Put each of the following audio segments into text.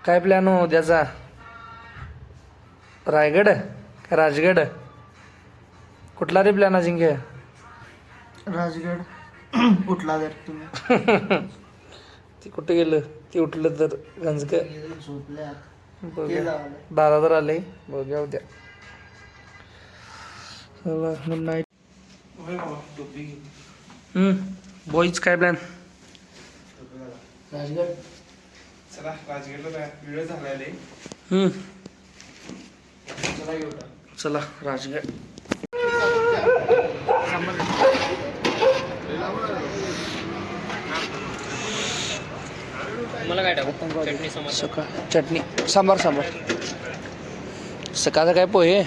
काय प्लॅन हो उद्याचा? रायगड का राजगड? कुठला रे प्लॅन अजिंक्य? राजगड उठला जर तुम्ही. ती कुठे गेलं? ती उठलं तर गंजक झोपल्या बघूया. दादा तर आले, बघूया उद्या. चला गुड नाईट. बॉईज काय प्लॅन? राजगड चला राजगडला वेळ झाला रे. चला येऊ. चला राजगड. मला काय टाकू? चटणी सकाळ चटणी सांबार सकाळचं काय पोहे.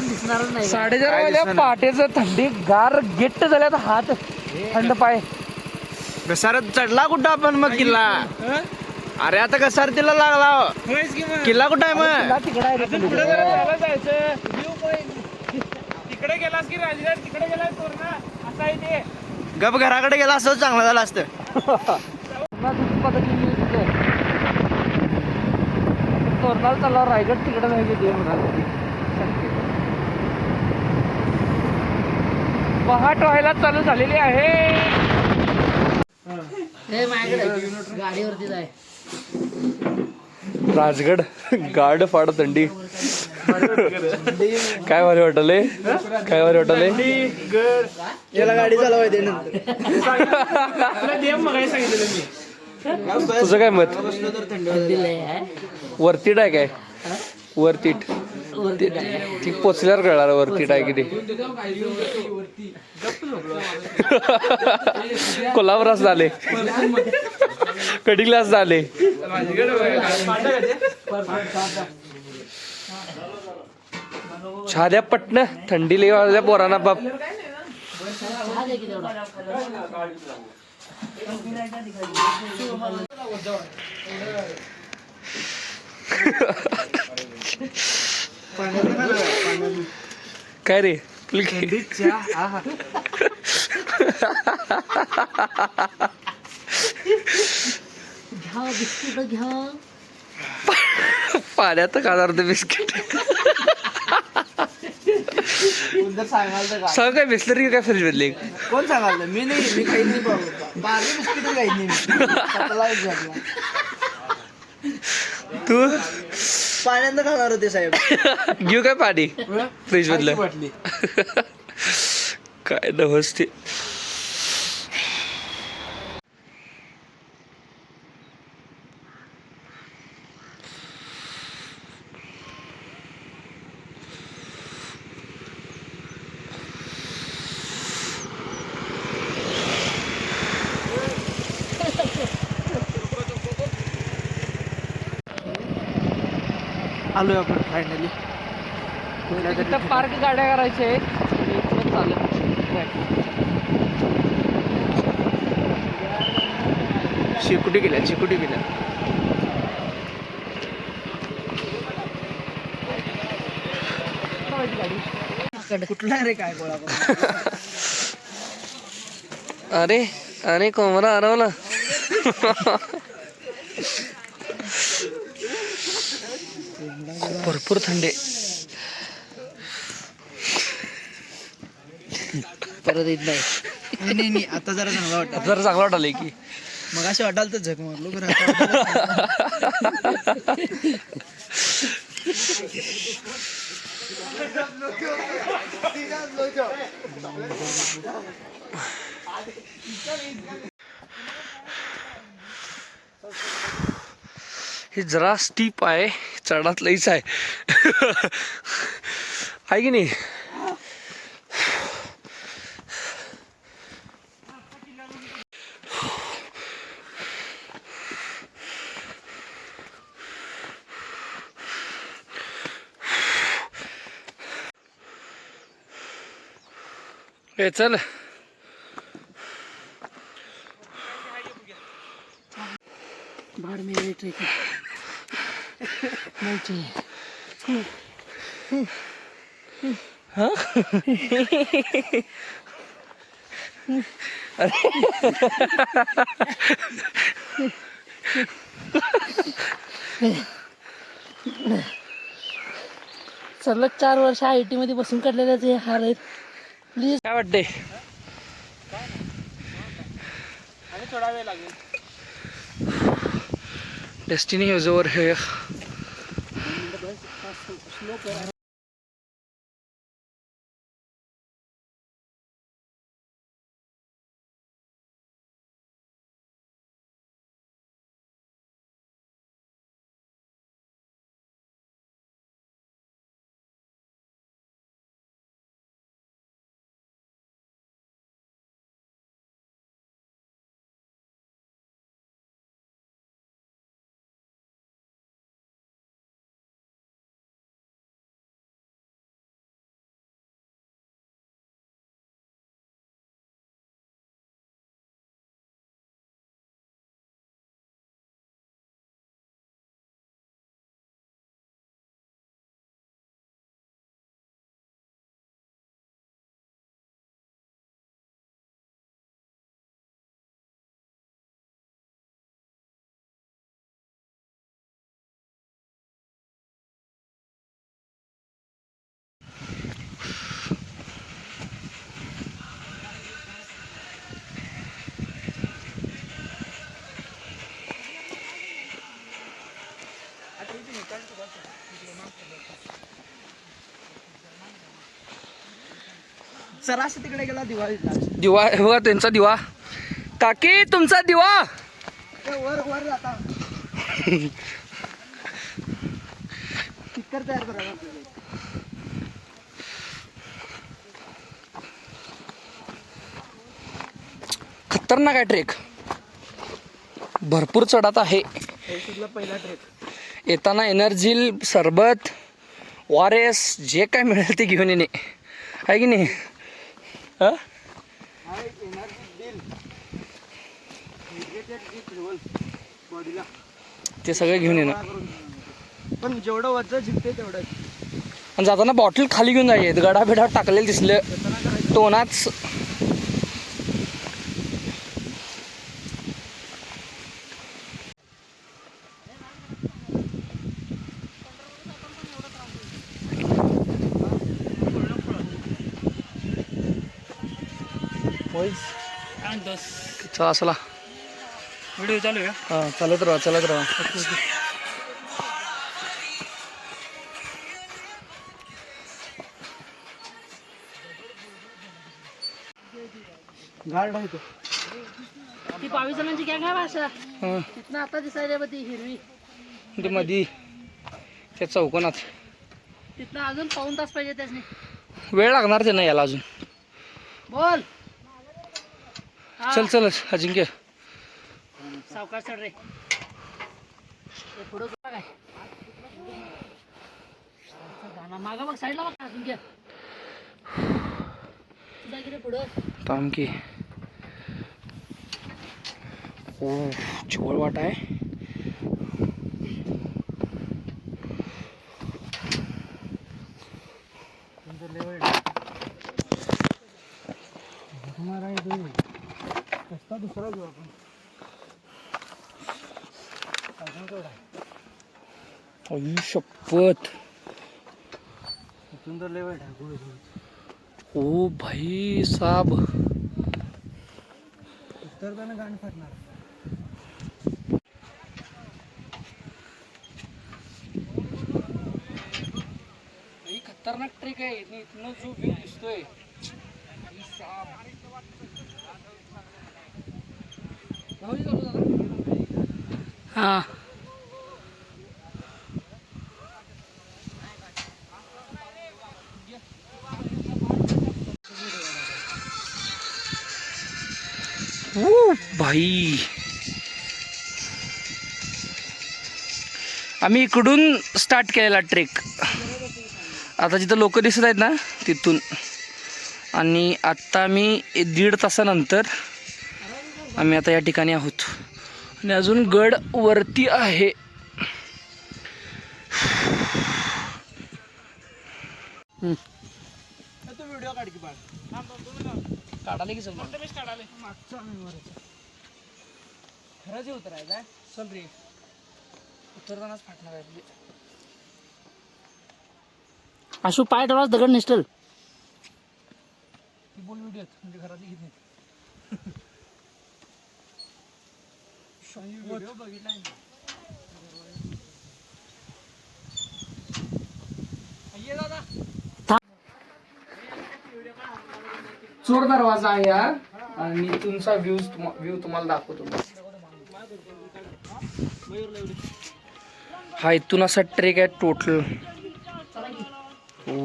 दिसणारच नाही. 4:30 वाजल्या पहाटेचं थंडी गार गिट्ट झाल्यात हात थंड पाय. घसार चढला कुठं आपण मग किल्ला? अरे आता घसार तिला लागला. किल्ला कुठं आहे मग? तिकडे गेलास की राजगड, तिकडे गेलास तोरणा, असं आहे ते. गप घराकडे गेला असं चांगलं झालं असतं. तोरणाला चालला रायगड तिकडे नाही गेली म्हणाल. पहाट व्हायला चालू झालेली आहे. गाडीवरती जाय. राजगड गाड फाड थंडी. काय भारी वाटले, काय भारी वाटले. याला गाडी चालवायची तुझं काय मत? वरतीट आहे काय? वरतीट ती पोचल्यावर कळणार वरतीट आहे किती. कोल्हापुरात झाले, कडिंगलाच झाले. छाद्या पटन थंडी लई वाजल्या पोरांना बाप. काय रे पाण्यात खाणार ते बिस्किट. सांग काय बिस्लरी काय फ्रीज मधले? कोण सांगाल? मी नाही, मी काही नाही. बाकी बिस्किट काही नाही. तू पाण्यात खाणार होते साहेब. घेऊ काय पाणी फ्रीज मधलं? काय नवस ते. आलोय आपण फायनली. तिथं पार्क गाड्या करायच्या आहेत. शेकुटी गेल्या. कुठला रे काय गोळा? अरे अरे कोमरा हरवला. भरपूर थंडी. परत येत नाही. आता जरा चांगला वाटत. जरा चांगला वाटायला की मग असे वाटाल तर झक मारलो. हे जरा स्टीप आहे, चढात लईच आहे. आहे की नाही? ए चल बाहेर मी सलग 4 वर्ष IT मध्ये बसून काढलेले जे हार आहेत. प्लीज काय वाटते? आणि थोडा वेळ लागेल. Destiny is over here. सरास तिकडे गेला दिवाळीला. दिवा बघा त्यांचा दिवा. काकी तुमचा दिवा. वर वर जाता स्टिकर तयार करायला आपल्याला. खतरनाक आहे ट्रेक. भरपूर चढात आहे. पहिला ट्रेक. येताना एनर्जी सरबत ORS जे काय मिळेल ते घेऊन येणे आहे की नाही. ते सगळे घेऊन येणं. पण जेवढं वजन जिंकते तेवढं. आणि जाताना बॉटल खाली घेऊन जायचे. गडा बिडा टाकलेलं दिसलं तोनाच. चला चला व्हिडिओ चालू आहे. हां चालत राहा. गार्ड आहे तो. ती 22 जणांची गॅंग आहे भाषा. हां तिथनं आता दिसायला बघ ती हिरवी. ते मधी त्या चौकोनात तिथनं अजून पाऊण तास पाहिजे त्यासनी. वेळ लागणार त्यांना यायला अजून. बोल. हा, चल चल अजिंक्य. सावकाश चढ रे. हे पुढं बघ काय मागं बघ साईडला बघ अजून घ्या. पुढं थांब की. हो चिवळ वाट आहे. दुसरा घेऊ आपण. आई शपथ. सुंदर लेवल आहे. ओ भाई साहब. उत्तरताना गाणी फाटणार. खतरनाक ट्रेक आहे. इथनं जो व्ह्यू दिसतोय हा. भाई आम्ही इकडून स्टार्ट केलेला ट्रेक. आता जिथं लोक दिसत आहेत ना तिथून. आणि आत्ता आम्ही 1.5 तासानंतर आम्ही आता या ठिकाणी आहोत. आणि अजून गड वरती आहे. तू व्हिडिओ काढ की बाळ. काढाले की सगळं प्रथमेश काढाले. खरंच उतरायचं चल रे उतरतानाच फाटणार आहे. आशू पाय ठेवलास दगड निसटल. ती बोल व्हिडिओत म्हणजे घरातली घेत नाही. व्हिडिओ बघितलाय दादा. चोर दरवाजा आहे हा आणि तुमचा व्ह्यू तुम्हाला दाखवतो. हा इथून असा ट्रेक आहे टोटल. हो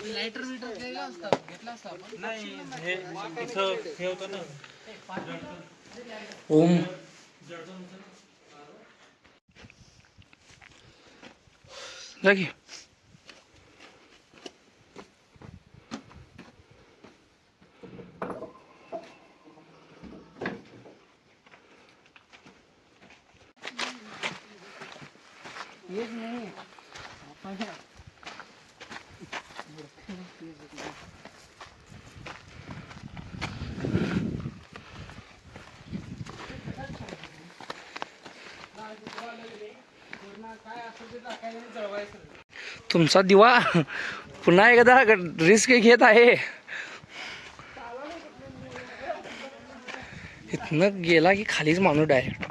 लायटर घेतला असता नाही हे तिथं हे होतं ना. ओम जागी तुमचा दिवा पुन्हा एकदा रिस्क घेत आहे. इथनं गेला की खालीच माणूस डायरेक्ट.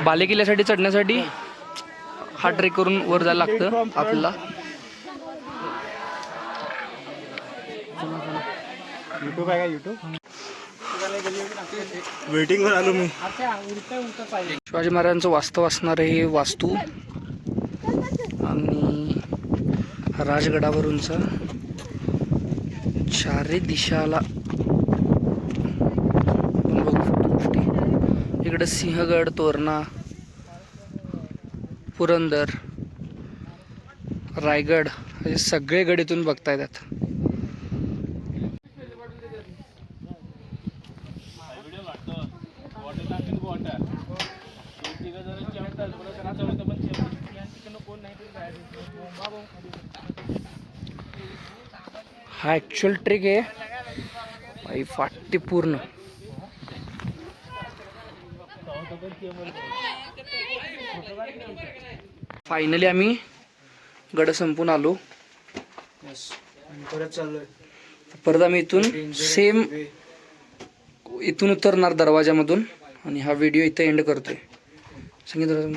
बाले किल्ल्यासाठी चढण्यासाठी हा ट्रेक करून वर जायला लागतं आपल्याला. युट्यूब आहे का युट्यूब वेटिंग वर आलो मी. शिवाजी महाराजांचं वास्तव असणार हे वास्तू आणि राजगडावरूनचा चारही दिशाला इकडे सिंहगड, तोरणा, पुरंदर, रायगड हे सगळे गड इथून बघता येतात. हा ॲक्च्युअल ट्रेक आहे बाई, फाटी पूर्ण. फायनली आम्ही गड संपून आलो. परत चाललोय. परत आम्ही इथून सेम इथून उतरणार दरवाजामधून आणि हा व्हिडिओ इथं एंड करतोय. सांगितलं